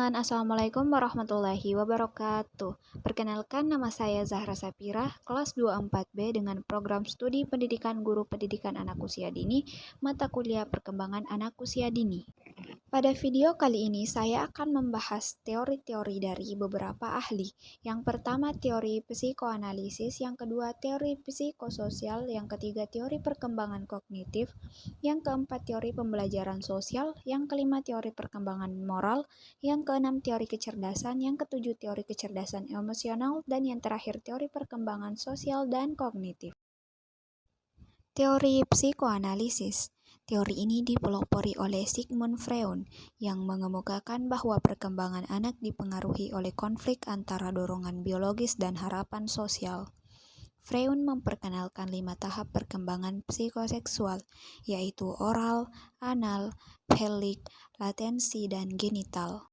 teman-teman, Assalamualaikum warahmatullahi wabarakatuh. Perkenalkan, nama saya Zahra Sapira, kelas 24B dengan program studi pendidikan guru pendidikan anak usia dini, mata kuliah perkembangan anak usia dini. Pada video kali ini saya akan membahas teori-teori dari beberapa ahli. Yang pertama teori psikoanalisis, yang kedua teori psikososial, yang ketiga teori perkembangan kognitif, yang keempat teori pembelajaran sosial, yang kelima teori perkembangan moral, yang keenam teori kecerdasan, yang ketujuh teori kecerdasan emosional, dan yang terakhir teori perkembangan sosial dan kognitif. Teori psikoanalisis. Teori ini dipelopori oleh Sigmund Freud yang mengemukakan bahwa perkembangan anak dipengaruhi oleh konflik antara dorongan biologis dan harapan sosial. Freud memperkenalkan 5 tahap perkembangan psikoseksual, yaitu oral, anal, pelik, latensi, dan genital.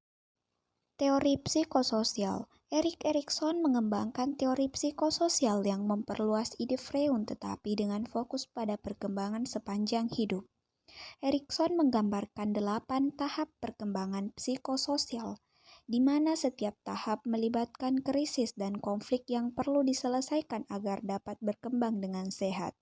Teori psikososial. Erik Erikson mengembangkan teori psikososial yang memperluas ide Freud tetapi dengan fokus pada perkembangan sepanjang hidup. Erikson menggambarkan 8 tahap perkembangan psikososial, di mana setiap tahap melibatkan krisis dan konflik yang perlu diselesaikan agar dapat berkembang dengan sehat.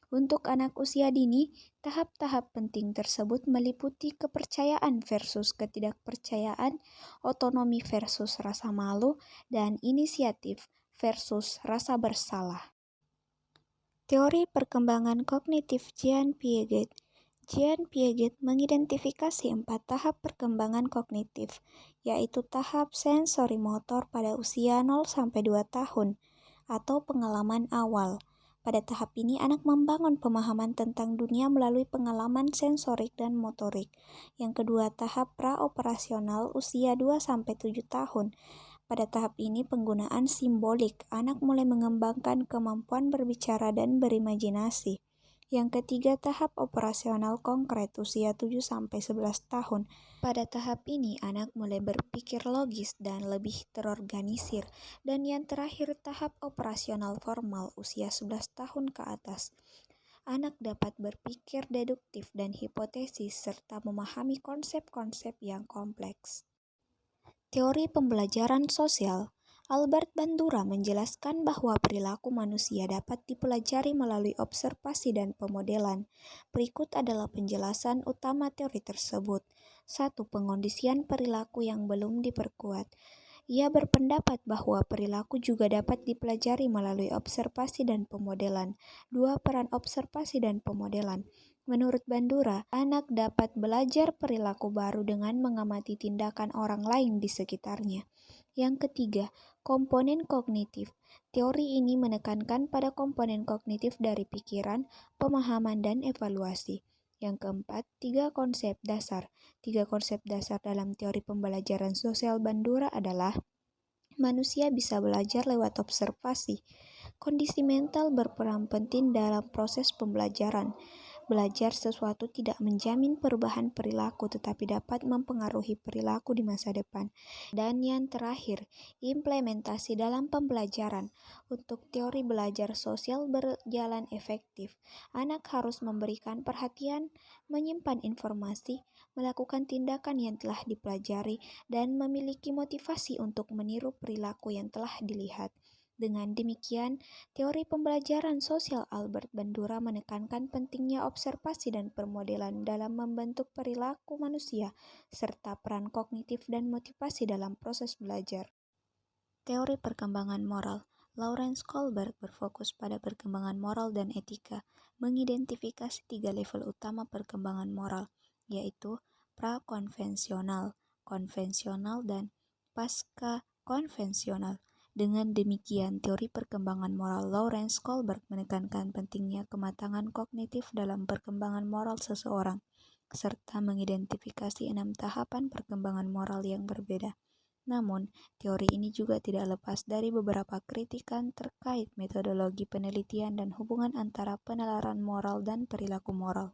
Untuk anak usia dini, tahap-tahap penting tersebut meliputi kepercayaan versus ketidakpercayaan, otonomi versus rasa malu, dan inisiatif versus rasa bersalah. Teori perkembangan kognitif Jean Piaget. Jean Piaget mengidentifikasi 4 tahap perkembangan kognitif, yaitu tahap sensori motor pada usia 0-2 tahun, atau pengalaman awal. Pada tahap ini, anak membangun pemahaman tentang dunia melalui pengalaman sensorik dan motorik. Yang kedua, tahap praoperasional usia 2-7 tahun. Pada tahap ini, penggunaan simbolik, anak mulai mengembangkan kemampuan berbicara dan berimajinasi. Yang ketiga, tahap operasional konkret usia 7-11 tahun. Pada tahap ini, anak mulai berpikir logis dan lebih terorganisir. Dan yang terakhir, tahap operasional formal usia 11 tahun ke atas. Anak dapat berpikir deduktif dan hipotesis serta memahami konsep-konsep yang kompleks. Teori pembelajaran sosial. Albert Bandura menjelaskan bahwa perilaku manusia dapat dipelajari melalui observasi dan pemodelan. Berikut adalah penjelasan utama teori tersebut. 1. Pengondisian perilaku yang belum diperkuat. Ia berpendapat bahwa perilaku juga dapat dipelajari melalui observasi dan pemodelan. 2. Peran observasi dan pemodelan. Menurut Bandura, anak dapat belajar perilaku baru dengan mengamati tindakan orang lain di sekitarnya. Yang ketiga, komponen kognitif. Teori ini menekankan pada komponen kognitif dari pikiran, pemahaman, dan evaluasi. Yang keempat, 3 konsep dasar. 3 konsep dasar dalam teori pembelajaran sosial Bandura adalah: manusia bisa belajar lewat observasi. Kondisi mental berperan penting dalam proses pembelajaran. Belajar sesuatu tidak menjamin perubahan perilaku tetapi dapat mempengaruhi perilaku di masa depan. Dan yang terakhir, implementasi dalam pembelajaran. Untuk teori belajar sosial berjalan efektif, anak harus memberikan perhatian, menyimpan informasi, melakukan tindakan yang telah dipelajari, dan memiliki motivasi untuk meniru perilaku yang telah dilihat. Dengan demikian, teori pembelajaran sosial Albert Bandura menekankan pentingnya observasi dan permodelan dalam membentuk perilaku manusia, serta peran kognitif dan motivasi dalam proses belajar. Teori perkembangan moral. Lawrence Kohlberg berfokus pada perkembangan moral dan etika, mengidentifikasi 3 level utama perkembangan moral, yaitu prakonvensional, konvensional, dan pasca-konvensional. Dengan demikian, teori perkembangan moral Lawrence Kohlberg menekankan pentingnya kematangan kognitif dalam perkembangan moral seseorang, serta mengidentifikasi 6 tahapan perkembangan moral yang berbeda. Namun, teori ini juga tidak lepas dari beberapa kritikan terkait metodologi penelitian dan hubungan antara penalaran moral dan perilaku moral.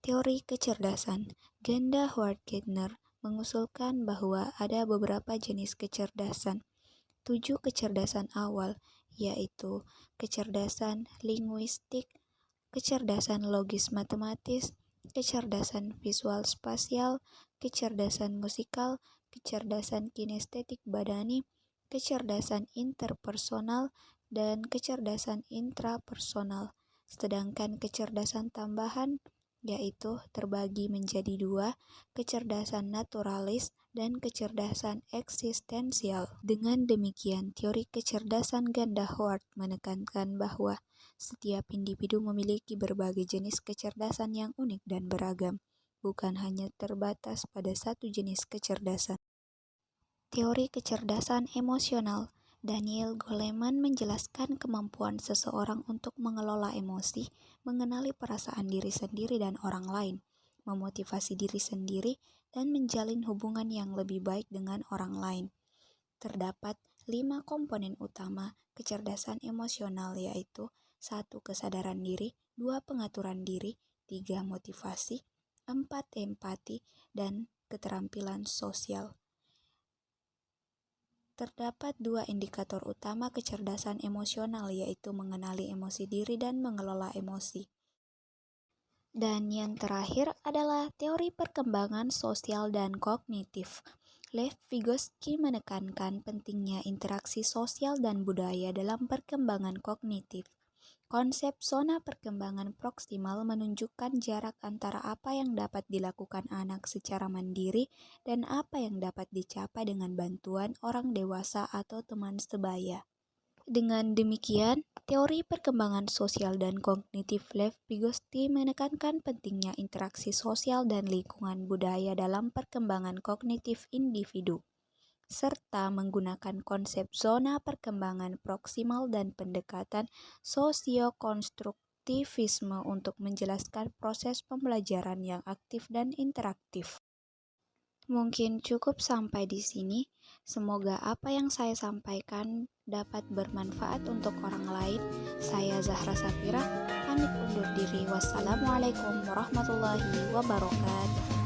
Teori kecerdasan. Genda Howard Gardner mengusulkan bahwa ada beberapa jenis kecerdasan. 7 kecerdasan awal, yaitu kecerdasan linguistik, kecerdasan logis matematis, kecerdasan visual spasial, kecerdasan musikal, kecerdasan kinestetik badani, kecerdasan interpersonal, dan kecerdasan intrapersonal. Sedangkan kecerdasan tambahan yaitu terbagi menjadi dua, kecerdasan naturalis dan kecerdasan eksistensial. Dengan demikian, teori kecerdasan ganda Howard menekankan bahwa setiap individu memiliki berbagai jenis kecerdasan yang unik dan beragam, bukan hanya terbatas pada satu jenis kecerdasan. Teori kecerdasan emosional. Daniel Goleman menjelaskan kemampuan seseorang untuk mengelola emosi, mengenali perasaan diri sendiri dan orang lain, memotivasi diri sendiri, dan menjalin hubungan yang lebih baik dengan orang lain. Terdapat 5 komponen utama kecerdasan emosional, yaitu 1. Kesadaran diri, 2. Pengaturan diri, 3. Motivasi, 4. Empati, dan keterampilan sosial. Terdapat 2 indikator utama kecerdasan emosional, yaitu mengenali emosi diri dan mengelola emosi. Dan yang terakhir adalah teori perkembangan sosial dan kognitif. Lev Vygotsky menekankan pentingnya interaksi sosial dan budaya dalam perkembangan kognitif. Konsep zona perkembangan proksimal menunjukkan jarak antara apa yang dapat dilakukan anak secara mandiri dan apa yang dapat dicapai dengan bantuan orang dewasa atau teman sebaya. Dengan demikian, teori perkembangan sosial dan kognitif Lev Vygotsky menekankan pentingnya interaksi sosial dan lingkungan budaya dalam perkembangan kognitif individu, serta menggunakan konsep zona perkembangan proksimal dan pendekatan sosiokonstruktivisme untuk menjelaskan proses pembelajaran yang aktif dan interaktif. Mungkin cukup sampai di sini. Semoga apa yang saya sampaikan dapat bermanfaat untuk orang lain. Saya Zahra Safira, pamit undur diri. Wassalamualaikum warahmatullahi wabarakatuh.